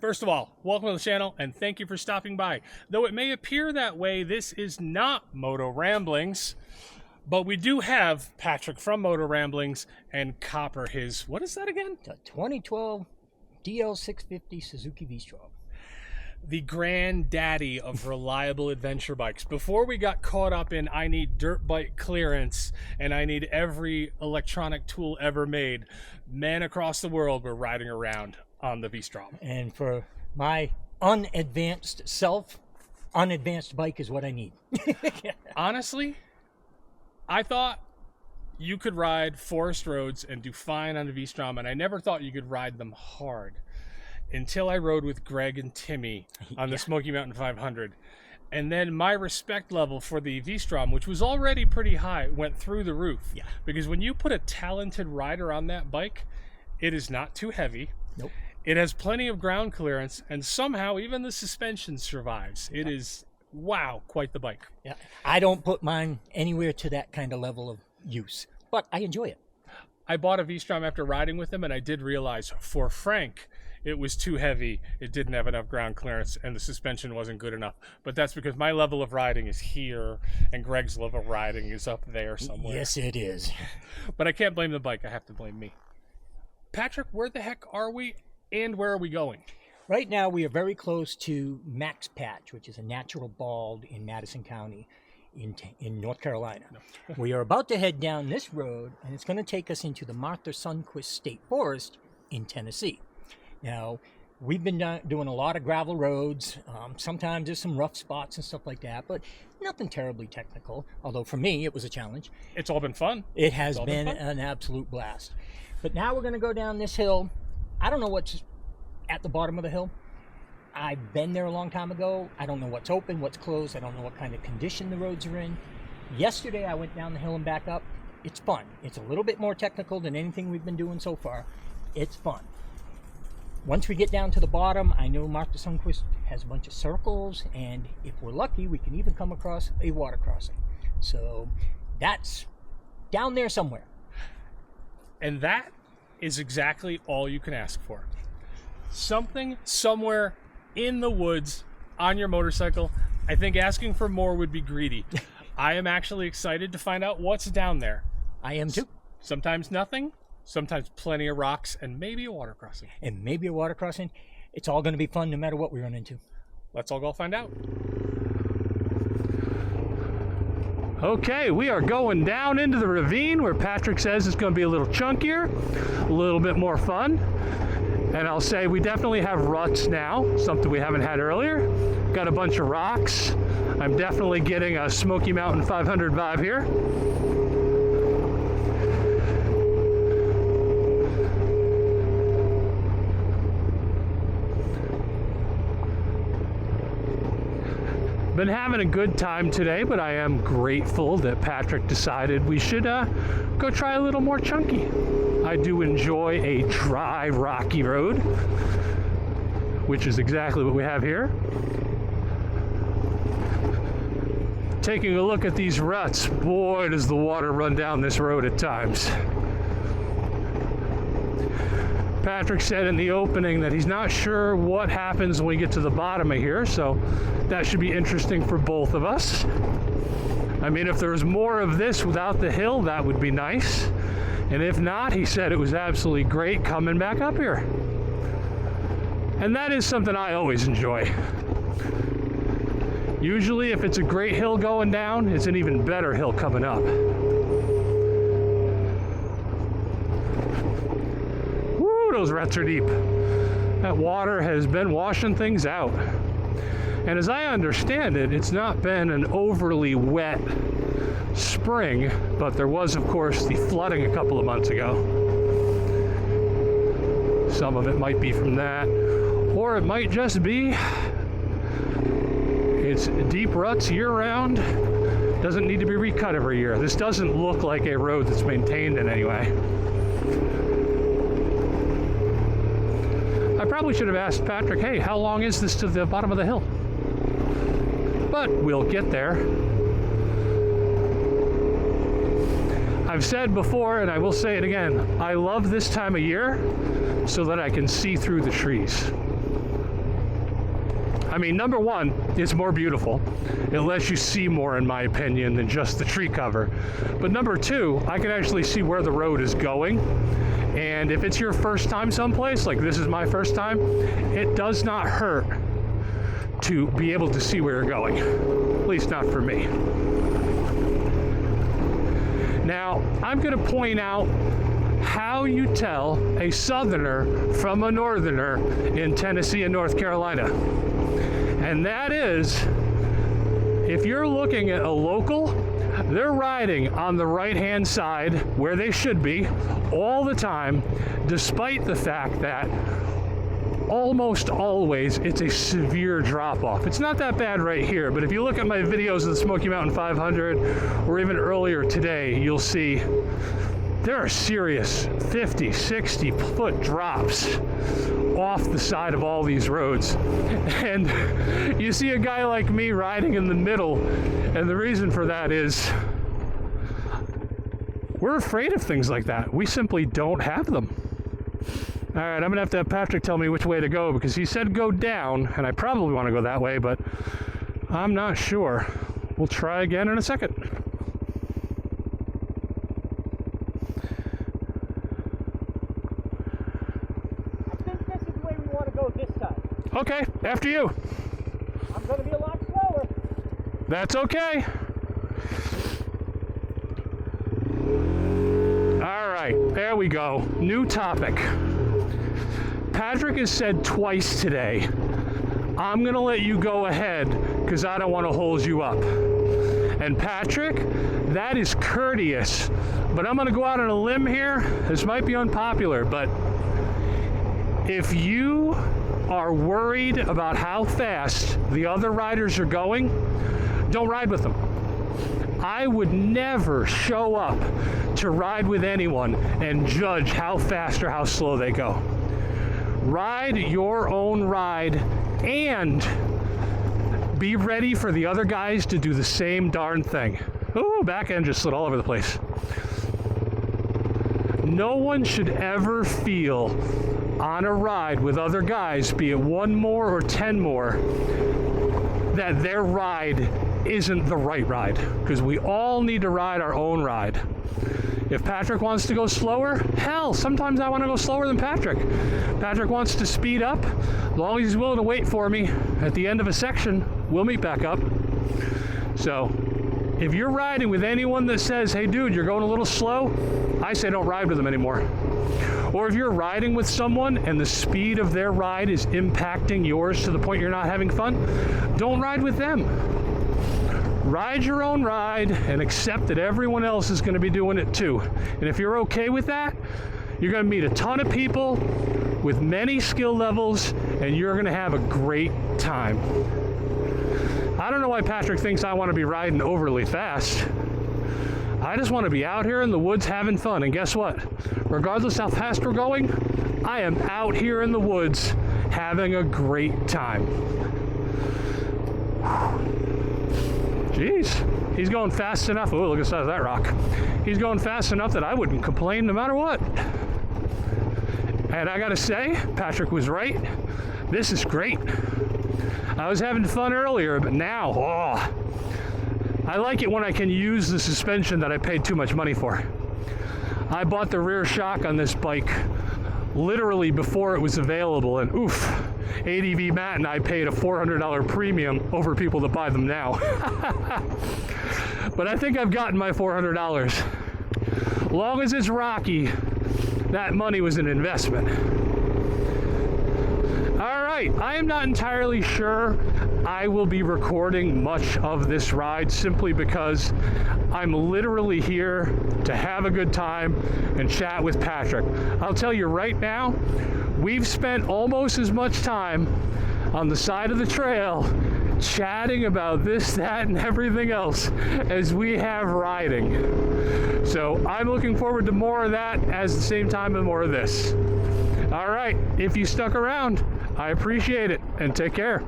First of all, welcome to the channel and thank you for stopping by. Though it may appear that way, this is not Motoramblings, but we do have Patrick from Motoramblings and Copper his, what is that again? The 2012 DL650 Suzuki V-Strom. The granddaddy of reliable adventure bikes. Before we got caught up in I need dirt bike clearance and I need every electronic tool ever made, men across the world were riding around on the V-Strom. And for my unadvanced self, unadvanced bike is what I need. Honestly, I thought you could ride forest roads and do fine on a V-Strom, and I never thought you could ride them hard until I rode with Greg and Timmy on the Smoky Mountain 500. And then my respect level for the V-Strom, which was already pretty high, went through the roof. Yeah. Because when you put a talented rider on that bike, it is not too heavy. Nope. It has plenty of ground clearance, and somehow even the suspension survives. It is, wow, quite the bike. Yeah, I don't put mine anywhere to that kind of level of use, but I enjoy it. I bought a V-Strom after riding with him, and I did realize for Frank, it was too heavy, it didn't have enough ground clearance, and the suspension wasn't good enough. But that's because my level of riding is here, and Greg's level of riding is up there somewhere. Yes, it is. But I can't blame the bike, I have to blame me. Patrick, where the heck are we, and where are we going? Right now, we are very close to Max Patch, which is a natural bald in Madison County in North Carolina. No. We are about to head down this road, and it's going to take us into the Martha Sundquist State Forest in Tennessee. Now, we've been doing a lot of gravel roads. Sometimes there's some rough spots and stuff like that, but nothing terribly technical, although for me, it was a challenge. It's all been fun. It has been an absolute blast. But now we're going to go down this hill. I don't know what's at the bottom of the hill. I've been there a long time ago. I don't know what's open, what's closed. I don't know what kind of condition the roads are in. Yesterday, I went down the hill and back up. It's fun. It's a little bit more technical than anything we've been doing so far. It's fun. Once we get down to the bottom, I know Martha Sundquist has a bunch of circles, and if we're lucky, we can even come across a water crossing. So that's down there somewhere. And that is exactly all you can ask for. Something somewhere in the woods on your motorcycle. I think asking for more would be greedy. I am actually excited to find out what's down there. I am too. Sometimes nothing, sometimes plenty of rocks, and maybe a water crossing. And maybe a water crossing. It's all going to be fun no matter what we run into. Let's all go find out. Okay, we are going down into the ravine where Patrick says it's going to be a little chunkier, a little bit more fun. And I'll say we definitely have ruts now, something we haven't had earlier. Got a bunch of rocks. I'm definitely getting a Smoky Mountain 500 vibe here. Been having a good time today, but I am grateful that Patrick decided we should go try a little more chunky. I do enjoy a dry, rocky road, which is exactly what we have here. Taking a look at these ruts, boy, does the water run down this road at times. Patrick said in the opening that he's not sure what happens when we get to the bottom of here, so that should be interesting for both of us. I mean, if there was more of this without the hill, that would be nice. And if not, he said it was absolutely great coming back up here. And that is something I always enjoy. Usually, if it's a great hill going down, it's an even better hill coming up. Those ruts are deep. That water has been washing things out. And as I understand it, it's not been an overly wet spring, but there was, of course, the flooding a couple of months ago. Some of it might be from that, or it might just be it's deep ruts year-round. Doesn't need to be recut every year. This doesn't look like a road that's maintained in any way. I probably should have asked Patrick, hey, how long is this to the bottom of the hill? But we'll get there. I've said before, and I will say it again, I love this time of year so that I can see through the trees. I mean, number one, it's more beautiful. It lets you see more, in my opinion, than just the tree cover. But number two, I can actually see where the road is going. And if it's your first time someplace, like this is my first time, it does not hurt to be able to see where you're going. At least not for me. Now, I'm going to point out how you tell a southerner from a northerner in Tennessee and North Carolina. And that is, if you're looking at a local, they're riding on the right-hand side where they should be all the time, despite the fact that almost always it's a severe drop-off. It's not that bad right here, but if you look at my videos of the Smoky Mountain 500 or even earlier today, you'll see there are serious 50, 60 foot drops off the side of all these roads. And you see a guy like me riding in the middle, and the reason for that is we're afraid of things like that. We simply don't have them. All right, I'm gonna have to have Patrick tell me which way to go, because he said go down, and I probably want to go that way, but I'm not sure. We'll try again in a second. I think this is the way we want to go this time. Okay, after you. I'm going to be a lot slower. That's okay. All right, there we go. New topic. Patrick has said twice today, I'm gonna let you go ahead because I don't want to hold you up. And Patrick, that is courteous, but I'm gonna go out on a limb here. This might be unpopular, but if you are worried about how fast the other riders are going, don't ride with them. I would never show up to ride with anyone and judge how fast or how slow they go. Ride your own ride and be ready for the other guys to do the same darn thing. Ooh, back end just slid all over the place. No one should ever feel on a ride with other guys, be it one more or 10 more, that their ride isn't the right ride, because we all need to ride our own ride. If Patrick wants to go slower, hell, sometimes I want to go slower than Patrick. Patrick wants to speed up, as long as he's willing to wait for me at the end of a section, we'll meet back up. So, if you're riding with anyone that says, hey dude, you're going a little slow, I say don't ride with them anymore. Or if you're riding with someone and the speed of their ride is impacting yours to the point you're not having fun, don't ride with them. Ride your own ride and accept that everyone else is going to be doing it too. And if you're okay with that, you're going to meet a ton of people with many skill levels, and you're going to have a great time. I don't know why Patrick thinks I want to be riding overly fast. I just want to be out here in the woods having fun. And guess what? Regardless how fast we're going, I am out here in the woods having a great time. Jeez, he's going fast enough. Oh, look at the size of that rock. He's going fast enough that I wouldn't complain no matter what. And I gotta say, Patrick was right. This is great. I was having fun earlier, but now, oh, I like it when I can use the suspension that I paid too much money for. I bought the rear shock on this bike literally before it was available, and oof, ADV Matt and I paid a $400 premium over people that buy them now. But I think I've gotten my $400. Long as it's rocky, that money was an investment. All right, I am not entirely sure I will be recording much of this ride, simply because I'm literally here to have a good time and chat with Patrick. I'll tell you right now, we've spent almost as much time on the side of the trail chatting about this, that, and everything else as we have riding. So I'm looking forward to more of that at the same time and more of this. All right, if you stuck around, I appreciate it, and take care.